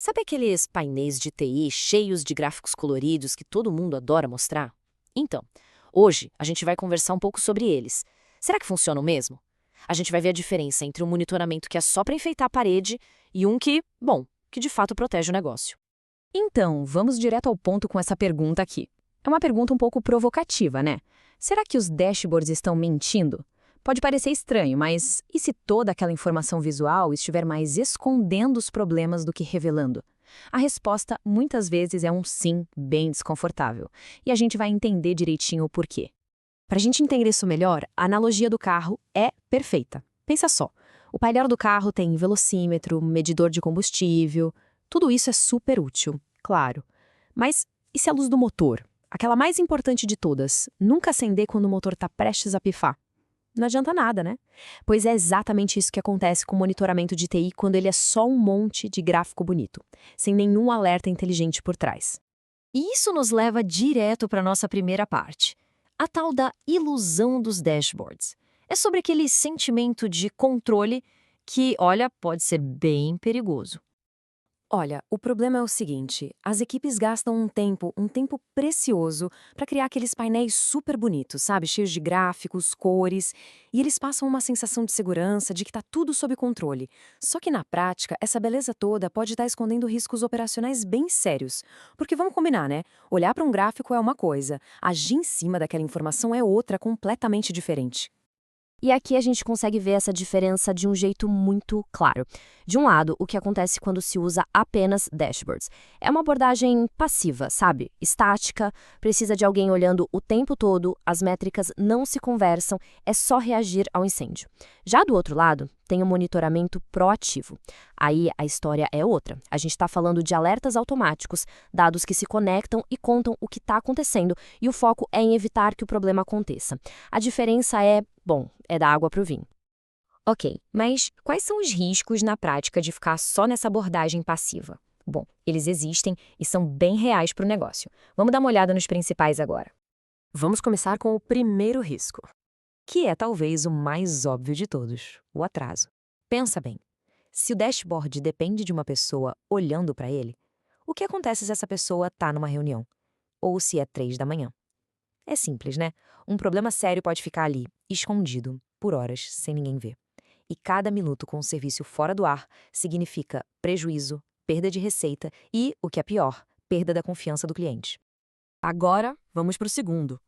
Sabe aqueles painéis de TI cheios de gráficos coloridos que todo mundo adora mostrar? Então, hoje a gente vai conversar um pouco sobre eles. Será que funcionam mesmo? A gente vai ver a diferença entre um monitoramento que é só para enfeitar a parede e um que, bom, que de fato protege o negócio. Então, vamos direto ao ponto com essa pergunta aqui. É uma pergunta um pouco provocativa, né? Será que os dashboards estão mentindo? Pode parecer estranho, mas e se toda aquela informação visual estiver mais escondendo os problemas do que revelando? A resposta muitas vezes é um sim bem desconfortável. E a gente vai entender direitinho o porquê. Para a gente entender isso melhor, a analogia do carro é perfeita. Pensa só, o painel do carro tem velocímetro, medidor de combustível, tudo isso é super útil, claro. Mas e se a luz do motor, aquela mais importante de todas, nunca acender quando o motor está prestes a pifar? Não adianta nada, né? Pois é exatamente isso que acontece com o monitoramento de TI quando ele é só um monte de gráfico bonito, sem nenhum alerta inteligente por trás. E isso nos leva direto para a nossa primeira parte, a tal da ilusão dos dashboards. É sobre aquele sentimento de controle que, olha, pode ser bem perigoso. Olha, o problema é o seguinte, as equipes gastam um tempo precioso para criar aqueles painéis super bonitos, sabe? Cheios de gráficos, cores, e eles passam uma sensação de segurança, de que está tudo sob controle. Só que na prática, essa beleza toda pode estar escondendo riscos operacionais bem sérios. Porque vamos combinar, né? Olhar para um gráfico é uma coisa, agir em cima daquela informação é outra completamente diferente. E aqui a gente consegue ver essa diferença de um jeito muito claro. De um lado, o que acontece quando se usa apenas dashboards. É uma abordagem passiva, sabe? Estática, precisa de alguém olhando o tempo todo, as métricas não se conversam, é só reagir ao incêndio. Já do outro lado, tem o monitoramento proativo. Aí a história é outra. A gente está falando de alertas automáticos, dados que se conectam e contam o que está acontecendo, e o foco é em evitar que o problema aconteça. A diferença é, bom, é da água para o vinho. Ok, mas quais são os riscos na prática de ficar só nessa abordagem passiva? Bom, eles existem e são bem reais para o negócio. Vamos dar uma olhada nos principais agora. Vamos começar com o primeiro risco, que é talvez o mais óbvio de todos, o atraso. Pensa bem, se o dashboard depende de uma pessoa olhando para ele, o que acontece se essa pessoa está numa reunião? Ou se é 3 da manhã? É simples, né? Um problema sério pode ficar ali, escondido, por horas, sem ninguém ver. E cada minuto com o serviço fora do ar significa prejuízo, perda de receita e, o que é pior, perda da confiança do cliente. Agora, vamos para o segundo.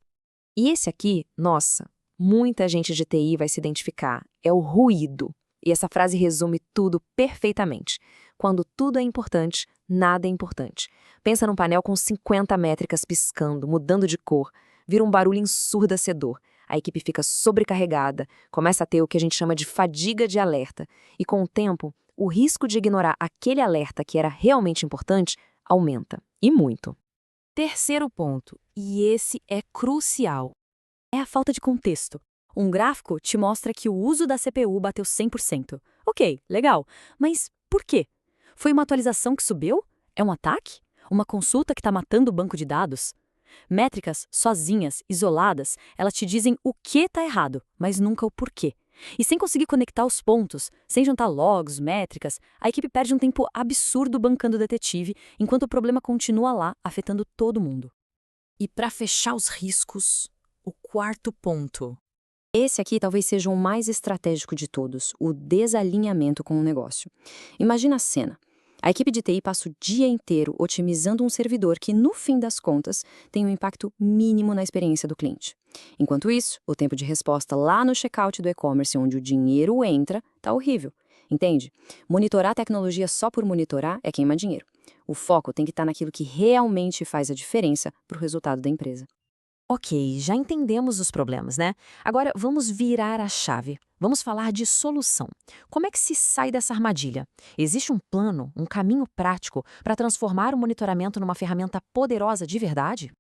E esse aqui, nossa, muita gente de TI vai se identificar. É o ruído. E essa frase resume tudo perfeitamente. Quando tudo é importante, nada é importante. Pensa num painel com 50 métricas piscando, mudando de cor. Vira um barulho ensurdecedor. A equipe fica sobrecarregada, começa a ter o que a gente chama de fadiga de alerta. E com o tempo, o risco de ignorar aquele alerta que era realmente importante aumenta. E muito. Terceiro ponto, e esse é crucial. É a falta de contexto. Um gráfico te mostra que o uso da CPU bateu 100%. Ok, legal. Mas por quê? Foi uma atualização que subiu? É um ataque? Uma consulta que está matando o banco de dados? Métricas, sozinhas, isoladas, elas te dizem o que está errado, mas nunca o porquê. E sem conseguir conectar os pontos, sem juntar logs, métricas, a equipe perde um tempo absurdo bancando o detetive, enquanto o problema continua lá, afetando todo mundo. E para fechar os riscos, o quarto ponto. Esse aqui talvez seja o mais estratégico de todos, o desalinhamento com o negócio. Imagina a cena. A equipe de TI passa o dia inteiro otimizando um servidor que, no fim das contas, tem um impacto mínimo na experiência do cliente. Enquanto isso, o tempo de resposta lá no checkout do e-commerce, onde o dinheiro entra, tá horrível. Entende? Monitorar a tecnologia só por monitorar é queimar dinheiro. O foco tem que estar naquilo que realmente faz a diferença para o resultado da empresa. Ok, já entendemos os problemas, né? Agora vamos virar a chave. Vamos falar de solução. Como é que se sai dessa armadilha? Existe um plano, um caminho prático para transformar o monitoramento numa ferramenta poderosa de verdade?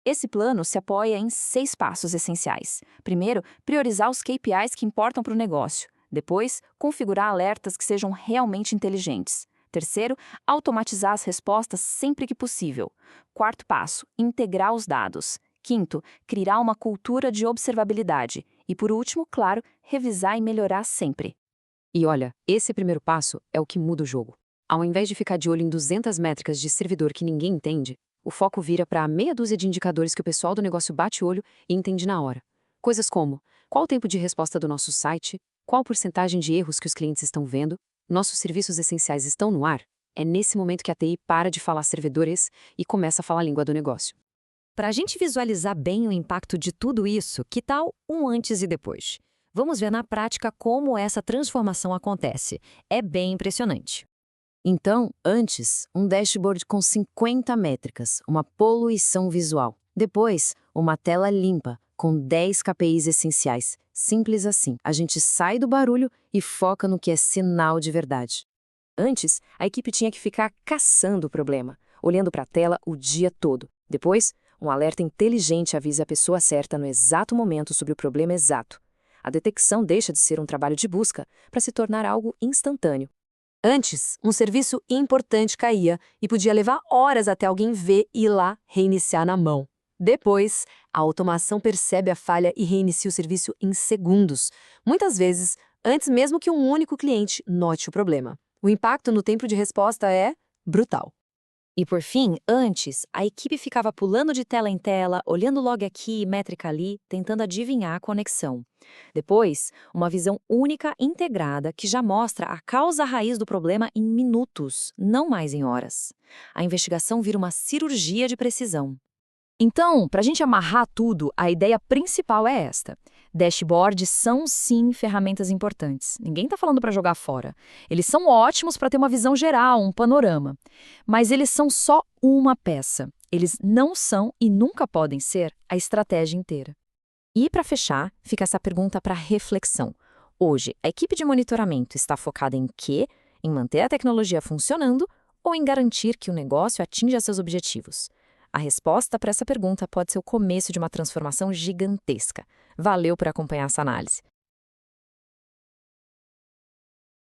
Esse plano se apoia em 6 passos essenciais. Primeiro, priorizar os KPIs que importam para o negócio. Depois, configurar alertas que sejam realmente inteligentes. Terceiro, automatizar as respostas sempre que possível. Quarto passo, integrar os dados. Quinto, criar uma cultura de observabilidade. E por último, claro, revisar e melhorar sempre. E olha, esse primeiro passo é o que muda o jogo. Ao invés de ficar de olho em 200 métricas de servidor que ninguém entende, o foco vira para meia dúzia de indicadores que o pessoal do negócio bate o olho e entende na hora. Coisas como: qual o tempo de resposta do nosso site, qual a porcentagem de erros que os clientes estão vendo, nossos serviços essenciais estão no ar. É nesse momento que a TI para de falar servidores e começa a falar a língua do negócio. Para a gente visualizar bem o impacto de tudo isso, que tal um antes e depois? Vamos ver na prática como essa transformação acontece. É bem impressionante. Então, antes, um dashboard com 50 métricas, uma poluição visual. Depois, uma tela limpa, com 10 KPIs essenciais. Simples assim. A gente sai do barulho e foca no que é sinal de verdade. Antes, a equipe tinha que ficar caçando o problema, olhando para a tela o dia todo. Depois, um alerta inteligente avisa a pessoa certa no exato momento sobre o problema exato. A detecção deixa de ser um trabalho de busca para se tornar algo instantâneo. Antes, um serviço importante caía e podia levar horas até alguém ver e ir lá reiniciar na mão. Depois, a automação percebe a falha e reinicia o serviço em segundos, muitas vezes antes mesmo que um único cliente note o problema. O impacto no tempo de resposta é brutal. E por fim, antes, a equipe ficava pulando de tela em tela, olhando log aqui e métrica ali, tentando adivinhar a conexão. Depois, uma visão única integrada que já mostra a causa raiz do problema em minutos, não mais em horas. A investigação vira uma cirurgia de precisão. Então, para a gente amarrar tudo, a ideia principal é esta. Dashboards são, sim, ferramentas importantes. Ninguém está falando para jogar fora. Eles são ótimos para ter uma visão geral, um panorama. Mas eles são só uma peça. Eles não são e nunca podem ser a estratégia inteira. E, para fechar, fica essa pergunta para reflexão. Hoje, a equipe de monitoramento está focada em quê? Em manter a tecnologia funcionando ou em garantir que o negócio atinja seus objetivos? A resposta para essa pergunta pode ser o começo de uma transformação gigantesca. Valeu por acompanhar essa análise.